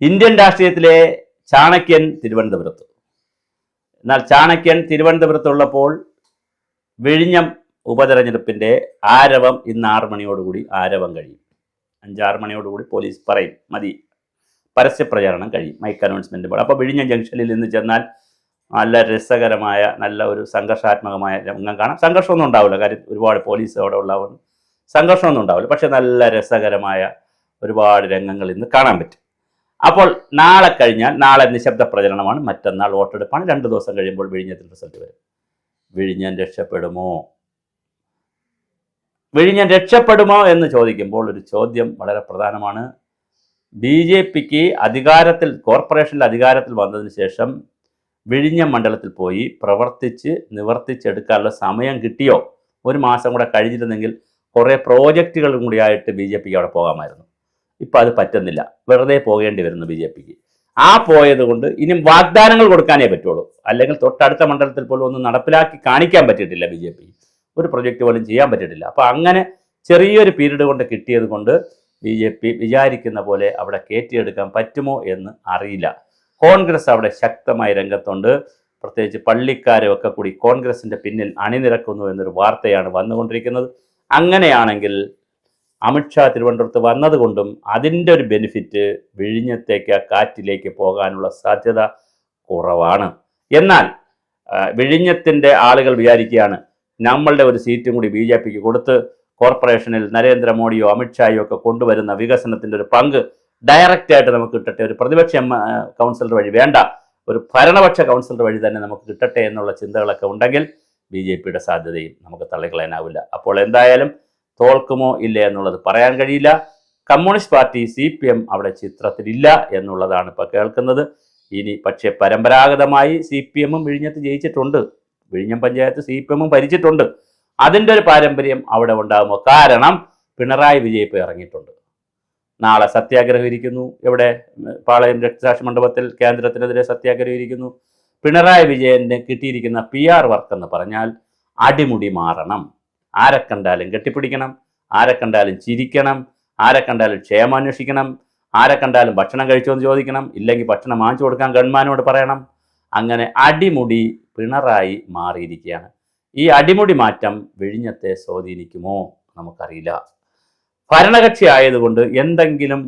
Indian രാഷ്ട്രീയത്തിലെ ചാണക്യൻ തിരുവനന്തപുരത്ത്. എന്നാൽ ചാണക്യൻ തിരുവനന്തപുരത്തുള്ളപ്പോൾ വിഴിഞ്ഞം ഉപതെരഞ്ഞെടുപ്പിൻ്റെ ആരവം ഇന്ന് 6 മണിയോടുകൂടി ആരവം കഴിയും. 5-6 മണിയോടുകൂടി പോലീസ് പറയും മതി, പരസ്യപ്രചാരണം കഴിയും, മൈക്ക് അനൗൺസ്മെൻറ്റ് പോലെ. അപ്പോൾ വിഴിഞ്ഞം ജംഗ്ഷനിൽ നിന്ന് ചെന്നാൽ നല്ല രസകരമായ നല്ല ഒരു സംഘർഷാത്മകമായ രംഗം കാണാം. സംഘർഷമൊന്നും ഉണ്ടാവില്ല, കാര്യം ഒരുപാട് പോലീസ് അവിടെ ഉള്ളതുകൊണ്ട് സംഘർഷമൊന്നും ഉണ്ടാവില്ല. പക്ഷെ നല്ല രസകരമായ ഒരുപാട് രംഗങ്ങൾ ഇന്ന് കാണാൻ പറ്റും. അപ്പോൾ നാളെ കഴിഞ്ഞാൽ നാളെ നിശബ്ദ പ്രചരണമാണ്, മറ്റന്നാൾ വോട്ടെടുപ്പാണ്. 2 ദിവസം കഴിയുമ്പോൾ വിഴിഞ്ഞത്തിൻ്റെ റിസൾട്ട് വരും. വിഴിഞ്ഞം രക്ഷപ്പെടുമോ? വിഴിഞ്ഞം രക്ഷപ്പെടുമോ എന്ന് ചോദിക്കുമ്പോൾ ഒരു ചോദ്യം വളരെ പ്രധാനമാണ്. BJPക്ക് കോർപ്പറേഷനിൽ അധികാരത്തിൽ വന്നതിന് ശേഷം വിഴിഞ്ഞം മണ്ഡലത്തിൽ പോയി പ്രവർത്തിച്ച് നിവർത്തിച്ചെടുക്കാനുള്ള സമയം കിട്ടിയോ? 1 മാസം കൂടെ കഴിഞ്ഞിരുന്നെങ്കിൽ കുറേ പ്രോജക്റ്റുകളും കൂടിയായിട്ട് BJPക്ക് അവിടെ പോകാമായിരുന്നു. ഇപ്പം അത് പറ്റുന്നില്ല, വെറുതെ പോകേണ്ടി വരുന്നു BJPക്ക്. ആ പോയത് കൊണ്ട് ഇനി വാഗ്ദാനങ്ങൾ കൊടുക്കാനേ പറ്റുള്ളൂ, അല്ലെങ്കിൽ തൊട്ടടുത്ത മണ്ഡലത്തിൽ പോലും ഒന്നും നടപ്പിലാക്കി കാണിക്കാൻ പറ്റിയിട്ടില്ല BJPക്ക്. ഒരു പ്രൊജക്റ്റ് പോലും ചെയ്യാൻ പറ്റിയിട്ടില്ല. അപ്പോൾ അങ്ങനെ ചെറിയൊരു പീരീഡ് കൊണ്ട് കിട്ടിയത് കൊണ്ട് BJP വിചാരിക്കുന്ന പോലെ അവിടെ കയറ്റിയെടുക്കാൻ പറ്റുമോ എന്ന് അറിയില്ല. കോൺഗ്രസ് അവിടെ ശക്തമായി രംഗത്തുണ്ട്. പ്രത്യേകിച്ച് പള്ളിക്കാരൊക്കെ കൂടി കോൺഗ്രസിൻ്റെ പിന്നിൽ അണിനിരക്കുന്നു എന്നൊരു വാർത്തയാണ് വന്നുകൊണ്ടിരിക്കുന്നത്. അങ്ങനെയാണെങ്കിൽ അമിത്ഷാ തിരുവനന്തപുരത്ത് വന്നതുകൊണ്ടും അതിൻ്റെ ഒരു ബെനിഫിറ്റ് വിഴിഞ്ഞത്തേക്ക് കാറ്റിലേക്ക് പോകാനുള്ള സാധ്യത കുറവാണ്. എന്നാൽ വിഴിഞ്ഞത്തിൻ്റെ ആളുകൾ വിചാരിക്കുകയാണ്, നമ്മളുടെ ഒരു സീറ്റും കൂടി BJPക്ക് കൊടുത്ത് കോർപ്പറേഷനിൽ നരേന്ദ്രമോദിയോ അമിത്ഷായോ ഒക്കെ കൊണ്ടുവരുന്ന വികസനത്തിൻ്റെ ഒരു പങ്ക് ഡയറക്റ്റായിട്ട് നമുക്ക് കിട്ടട്ടെ, ഒരു പ്രതിപക്ഷ കൗൺസിലർ വഴി വേണ്ട, ഒരു ഭരണപക്ഷ കൗൺസിലർ വഴി തന്നെ നമുക്ക് കിട്ടട്ടെ എന്നുള്ള ചിന്തകളൊക്കെ ഉണ്ടെങ്കിൽ BJPയുടെ സാധ്യതയും നമുക്ക് തള്ളിക്കളയാനാവില്ല. അപ്പോൾ എന്തായാലും തോൽക്കുമോ ഇല്ല എന്നുള്ളത് പറയാൻ കഴിയില്ല. കമ്മ്യൂണിസ്റ്റ് പാർട്ടി CPM അവിടെ ചിത്രത്തിലില്ല എന്നുള്ളതാണ് ഇപ്പോൾ കേൾക്കുന്നത്. ഇനി പക്ഷേ പരമ്പരാഗതമായി CPM വിഴിഞ്ഞത്ത് ജയിച്ചിട്ടുണ്ട്, വിഴിഞ്ഞം പഞ്ചായത്ത് CPM ഭരിച്ചിട്ടുണ്ട്. അതിൻ്റെ ഒരു പാരമ്പര്യം അവിടെ ഉണ്ടാകുമോ? കാരണം പിണറായി വിജയൻ ഇപ്പോൾ ഇറങ്ങിയിട്ടുണ്ട്. നാളെ സത്യാഗ്രഹം ഇരിക്കുന്നു, ഇവിടെ പാളയം രക്തസാക്ഷി മണ്ഡപത്തിൽ കേന്ദ്രത്തിനെതിരെ സത്യാഗ്രഹം ഇരിക്കുന്നു. പിണറായി വിജയന് കിട്ടിയിരിക്കുന്ന PR വർക്ക് എന്ന് പറഞ്ഞാൽ അടിമുടി മാറണം. ആരെ കണ്ടാലും കെട്ടിപ്പിടിക്കണം, ആരെ കണ്ടാലും ചിരിക്കണം, ആരെ കണ്ടാലും ക്ഷേമാന്വേഷിക്കണം, ആരെ കണ്ടാലും ഭക്ഷണം കഴിച്ചോ എന്ന് ചോദിക്കണം, ഇല്ലെങ്കിൽ ഭക്ഷണം വാങ്ങിച്ചു കൊടുക്കാൻ ഗവൺമെൻറ്റിനോട് പറയണം. അങ്ങനെ അടിമുടി പിണറായി മാറിയിരിക്കുകയാണ്. ഈ അടിമുടി മാറ്റം വിഴിഞ്ഞത്തെ സ്വാധീനിക്കുമോ നമുക്കറിയില്ല. ഭരണകക്ഷി ആയതുകൊണ്ട് എന്തെങ്കിലും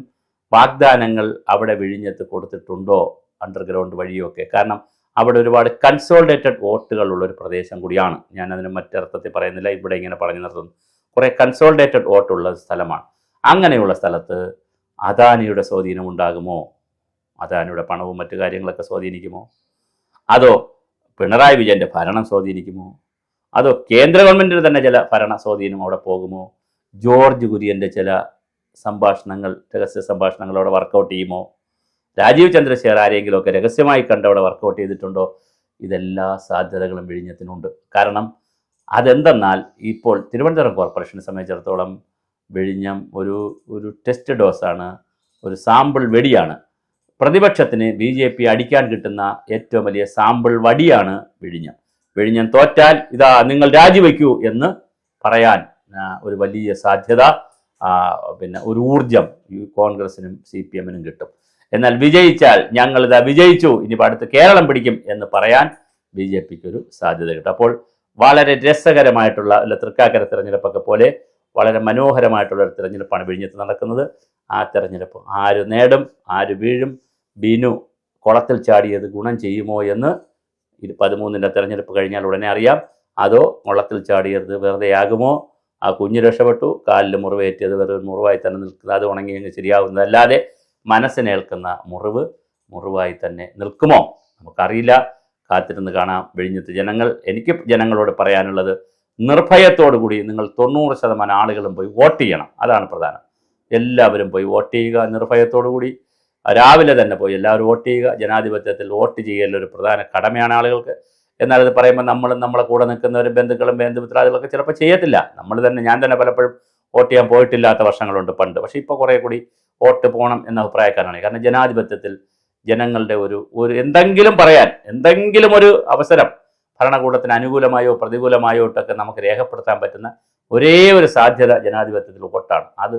വാഗ്ദാനങ്ങൾ അവിടെ വിഴിഞ്ഞത്ത് കൊടുത്തിട്ടുണ്ടോ അണ്ടർഗ്രൗണ്ട് വഴിയൊക്കെ? കാരണം അവിടെ ഒരുപാട് കൺസോളിഡേറ്റഡ് വോട്ടുകളുള്ള ഒരു പ്രദേശം കൂടിയാണ്. ഞാനതിന് മറ്റർത്ഥത്തിൽ പറയുന്നില്ല, ഇവിടെ ഇങ്ങനെ പറഞ്ഞു നിർത്തുന്നു. കുറേ കൺസോളിഡേറ്റഡ് വോട്ടുള്ള സ്ഥലമാണ്. അങ്ങനെയുള്ള സ്ഥലത്ത് അദാനിയുടെ സ്വാധീനം ഉണ്ടാകുമോ? അദാനിയുടെ പണവും മറ്റു കാര്യങ്ങളൊക്കെ സ്വാധീനിക്കുമോ? അതോ പിണറായി വിജയൻ്റെ ഭരണം സ്വാധീനിക്കുമോ? അതോ കേന്ദ്ര ഗവൺമെൻറ്റിന് തന്നെ ചില ഭരണ സ്വാധീനം അവിടെ പോകുമോ? ജോർജ് കുര്യൻ്റെ ചില സംഭാഷണങ്ങൾ, രഹസ്യ സംഭാഷണങ്ങൾ അവിടെ വർക്കൗട്ട് ചെയ്യുമോ? രാജീവ് ചന്ദ്രശേഖർ ആരെങ്കിലുമൊക്കെ രഹസ്യമായി കണ്ട് അവിടെ വർക്കൗട്ട് ചെയ്തിട്ടുണ്ടോ? ഇതെല്ലാ സാധ്യതകളും വിഴിഞ്ഞത്തിനുണ്ട്. കാരണം അതെന്തെന്നാൽ ഇപ്പോൾ തിരുവനന്തപുരം കോർപ്പറേഷനെ സംബന്ധിച്ചിടത്തോളം വിഴിഞ്ഞം ഒരു ടെസ്റ്റ് ഡോസാണ്, ഒരു സാമ്പിൾ വെടിയാണ്. പ്രതിപക്ഷത്തിന് BJP അടിക്കാൻ കിട്ടുന്ന ഏറ്റവും വലിയ സാമ്പിൾ വടിയാണ് വിഴിഞ്ഞം. വിഴിഞ്ഞം തോറ്റാൽ ഇതാ നിങ്ങൾ രാജിവെക്കൂ എന്ന് പറയാൻ ഒരു വലിയ സാധ്യത, പിന്നെ ഒരു ഊർജം കോൺഗ്രസിനും CPM-നും കിട്ടും. എന്നാൽ വിജയിച്ചാൽ ഞങ്ങളിതാ വിജയിച്ചു, ഇനിയിപ്പോൾ അടുത്ത് കേരളം പിടിക്കും എന്ന് പറയാൻ BJPക്ക് ഒരു സാധ്യത കിട്ടും. അപ്പോൾ വളരെ രസകരമായിട്ടുള്ള തൃക്കാക്കര തിരഞ്ഞെടുപ്പൊക്കെ പോലെ വളരെ മനോഹരമായിട്ടുള്ള ഒരു തിരഞ്ഞെടുപ്പാണ് വിഴിഞ്ഞത്ത് നടക്കുന്നത്. ആ തിരഞ്ഞെടുപ്പ് ആര് നേടും, ആര് വീഴും, ബിനു കുളത്തിൽ ചാടിയത് ഗുണം ചെയ്യുമോ എന്ന് 13-ൻ്റെ തിരഞ്ഞെടുപ്പ് കഴിഞ്ഞാൽ ഉടനെ അറിയാം. അതോ കുളത്തിൽ ചാടിയത് വെറുതെ ആകുമോ? ആ കുഞ്ഞ് രക്ഷപ്പെട്ടു, കാലിൽ മുറിവേറ്റിയത് വെറുതെ മുറിവായി തന്നെ നിൽക്കുന്നത്, അത് ഉണങ്ങി കഴിഞ്ഞ് ശരിയാവുന്നതല്ലാതെ മനസ്സിനേൽക്കുന്ന മുറിവായി തന്നെ നിൽക്കുമോ നമുക്കറിയില്ല. കാത്തിരുന്ന് കാണാം. വിഴിഞ്ഞത്ത് എനിക്ക് ജനങ്ങളോട് പറയാനുള്ളത്, നിർഭയത്തോടു കൂടി നിങ്ങൾ 90% ആളുകളും പോയി വോട്ട് ചെയ്യണം. അതാണ് പ്രധാനം. എല്ലാവരും പോയി വോട്ട് ചെയ്യുക, നിർഭയത്തോടു കൂടി രാവിലെ തന്നെ പോയി എല്ലാവരും വോട്ട് ചെയ്യുക. ജനാധിപത്യത്തിൽ വോട്ട് ചെയ്യലൊരു പ്രധാന കടമയാണ് ആളുകൾക്ക്. എന്നാൽ ഇത് പറയുമ്പോൾ നമ്മളെ കൂടെ നിൽക്കുന്നവരും ബന്ധുക്കളും ബന്ധുമിത്രാദികളൊക്കെ ചിലപ്പോൾ ചെയ്യത്തില്ല. ഞാൻ തന്നെ പലപ്പോഴും വോട്ട് ചെയ്യാൻ പോയിട്ടില്ലാത്ത വർഷങ്ങളുണ്ട് പണ്ട്. പക്ഷേ ഇപ്പോൾ കുറേ കൂടി വോട്ട് പോകണം എന്ന അഭിപ്രായക്കാരാണ്. കാരണം ജനാധിപത്യത്തിൽ ജനങ്ങളുടെ ഒരു എന്തെങ്കിലും പറയാൻ, എന്തെങ്കിലും ഒരു അവസരം ഭരണകൂടത്തിന് അനുകൂലമായോ പ്രതികൂലമായോ ഇട്ടൊക്കെ നമുക്ക് രേഖപ്പെടുത്താൻ പറ്റുന്ന ഒരേ ഒരു സാധ്യത ജനാധിപത്യത്തിൽ വോട്ടാണ്. അത്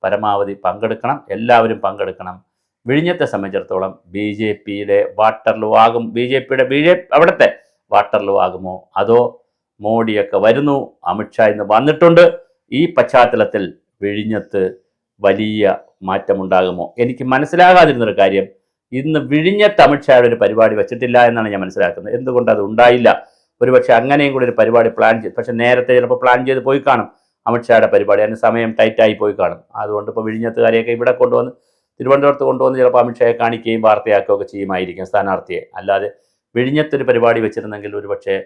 പരമാവധി പങ്കെടുക്കണം, എല്ലാവരും പങ്കെടുക്കണം. വിഴിഞ്ഞത്തെ സംബന്ധിച്ചിടത്തോളം ബി ജെ പിയുടെ വാട്ടർലൂ ആകും, അവിടുത്തെ വാട്ടർലൂ ആകുമോ, അതോ മോഡിയൊക്കെ വരുന്നു, അമിത്ഷാ ഇന്ന് വന്നിട്ടുണ്ട്, ഈ പശ്ചാത്തലത്തിൽ വിഴിഞ്ഞത്ത് വലിയ മാറ്റമുണ്ടാകുമോ? എനിക്ക് മനസ്സിലാകാതിരുന്നൊരു കാര്യം, ഇന്ന് വിഴിഞ്ഞത്ത് അമിത്ഷായുടെ ഒരു പരിപാടി വെച്ചിട്ടില്ല എന്നാണ് ഞാൻ മനസ്സിലാക്കുന്നത്. എന്തുകൊണ്ട് അത് ഉണ്ടായില്ല? ഒരുപക്ഷെ അങ്ങനെയും കൂടി ഒരു പരിപാടി പ്ലാൻ ചെയ്ത്, പക്ഷെ നേരത്തെ ചിലപ്പോൾ പ്ലാൻ ചെയ്ത് പോയി കാണും അമിത്ഷായുടെ പരിപാടി, അതിന് സമയം ടൈറ്റായി പോയി കാണും. അതുകൊണ്ട് ഇപ്പോൾ വിഴിഞ്ഞത്തുകാരെയൊക്കെ ഇവിടെ കൊണ്ടുവന്ന് തിരുവനന്തപുരത്ത് കൊണ്ടുവന്ന് ചിലപ്പോൾ അമിത്ഷായെ കാണിക്കുകയും വാർത്തയാക്കുകയൊക്കെ ചെയ്യുമായിരിക്കും സ്ഥാനാർത്ഥിയെ. അല്ലാതെ വിഴിഞ്ഞത്തൊരു പരിപാടി വെച്ചിരുന്നെങ്കിൽ ഒരുപക്ഷെ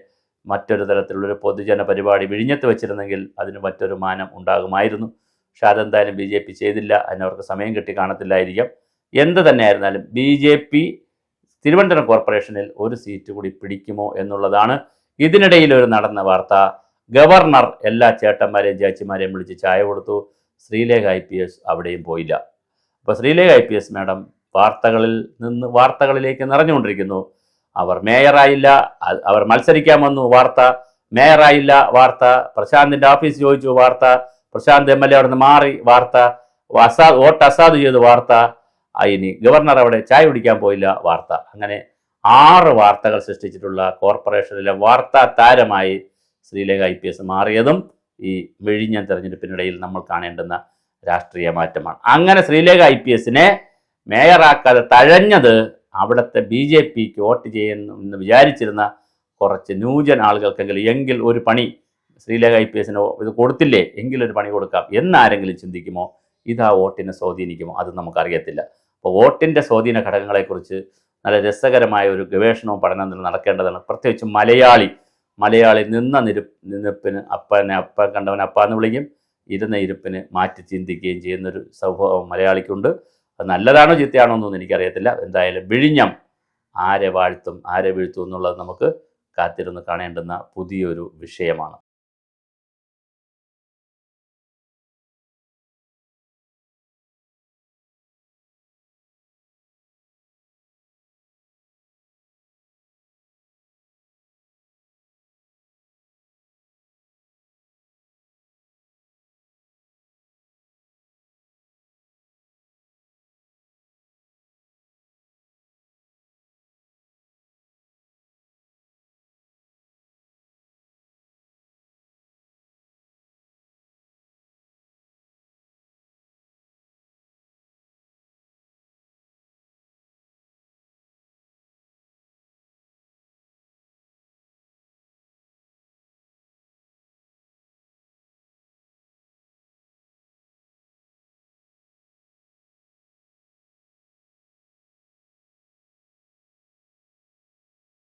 മറ്റൊരു തരത്തിലുള്ളൊരു പൊതുജന പരിപാടി വിഴിഞ്ഞത്ത് വെച്ചിരുന്നെങ്കിൽ അതിന് മറ്റൊരു മാനം ഉണ്ടാകുമായിരുന്നു. പക്ഷെ അതെന്തായാലും ബി ജെ പി ചെയ്തില്ല, അതിനവർക്ക് സമയം കിട്ടി കാണത്തില്ലായിരിക്കാം. എന്ത് തന്നെയായിരുന്നാലും ബി ജെ പി തിരുവനന്തപുരം കോർപ്പറേഷനിൽ ഒരു സീറ്റ് കൂടി പിടിക്കുമോ എന്നുള്ളതാണ് ഇതിനിടയിൽ ഒരു നടന്ന വാർത്ത. ഗവർണർ എല്ലാ ചേട്ടന്മാരെയും ചേച്ചിമാരെയും വിളിച്ച് ചായ കൊടുത്തു. ശ്രീലേഖ IPS അവിടെയും പോയില്ല. അപ്പോൾ ശ്രീലേഖ IPS മാഡം വാർത്തകളിൽ നിന്ന് വാർത്തകളിലേക്ക് നിറഞ്ഞുകൊണ്ടിരിക്കുന്നു. അവർ മേയറായില്ല, അവർ മത്സരിക്കാൻ വന്നു, വാർത്ത. മേയറായില്ല, വാർത്ത. പ്രശാന്തിൻ്റെ ഓഫീസ് ചോദിച്ചു, വാർത്ത. പ്രശാന്ത് MLA അവിടെ നിന്ന് മാറി, വാർത്ത. വോട്ട് അസാധു ചെയ്തു, വാർത്ത. ഇനി ഗവർണർ അവിടെ ചായ കുടിക്കാൻ പോയില്ല, വാർത്ത. അങ്ങനെ 6 വാർത്തകൾ സൃഷ്ടിച്ചിട്ടുള്ള കോർപ്പറേഷനിലെ വാർത്താ താരമായി ശ്രീലേഖ IPS മാറിയതും ഈ വിഴിഞ്ഞം തെരഞ്ഞെടുപ്പിനിടയിൽ നമ്മൾ കാണേണ്ടുന്ന രാഷ്ട്രീയ മാറ്റമാണ്. അങ്ങനെ ശ്രീലേഖ IPSനെ മേയറാക്കാതെ തഴഞ്ഞത് അവിടുത്തെ BJPക്ക് വോട്ട് ചെയ്യുമെന്ന് വിചാരിച്ചിരുന്ന കുറച്ച് ന്യൂജൻ ആളുകൾക്കെങ്കിലും എങ്കിൽ ഒരു പണി ശ്രീലേഖ IPSന് ഇത് കൊടുത്തില്ലേ, എങ്കിലൊരു പണി കൊടുക്കാം എന്നാരെങ്കിലും ചിന്തിക്കുമോ? ഇതാ വോട്ടിനെ സ്വാധീനിക്കുമോ? അത് നമുക്കറിയത്തില്ല. അപ്പോൾ വോട്ടിൻ്റെ സ്വാധീന ഘടകങ്ങളെക്കുറിച്ച് നല്ല രസകരമായ ഒരു ഗവേഷണവും പഠനവും നടക്കേണ്ടതാണ്. പ്രത്യേകിച്ച് മലയാളി നിന്ന നിരപ്പിന് അപ്പൻ കണ്ടവൻ അപ്പ എന്ന് വിളിക്കും, ഇരുന്ന ഇരിപ്പിന് മാറ്റി ചിന്തിക്കുകയും ചെയ്യുന്നൊരു സ്വഭാവം മലയാളിക്കുണ്ട്. അത് നല്ലതാണോ ചീത്തയാണോ എന്നൊന്നും എനിക്കറിയത്തില്ല. എന്തായാലും വിഴിഞ്ഞം ആരെ വാഴ്ത്തും ആരെ വീഴ്ത്തും എന്നുള്ളത് നമുക്ക് കാത്തിരുന്ന് കാണേണ്ടുന്ന പുതിയൊരു വിഷയമാണ്.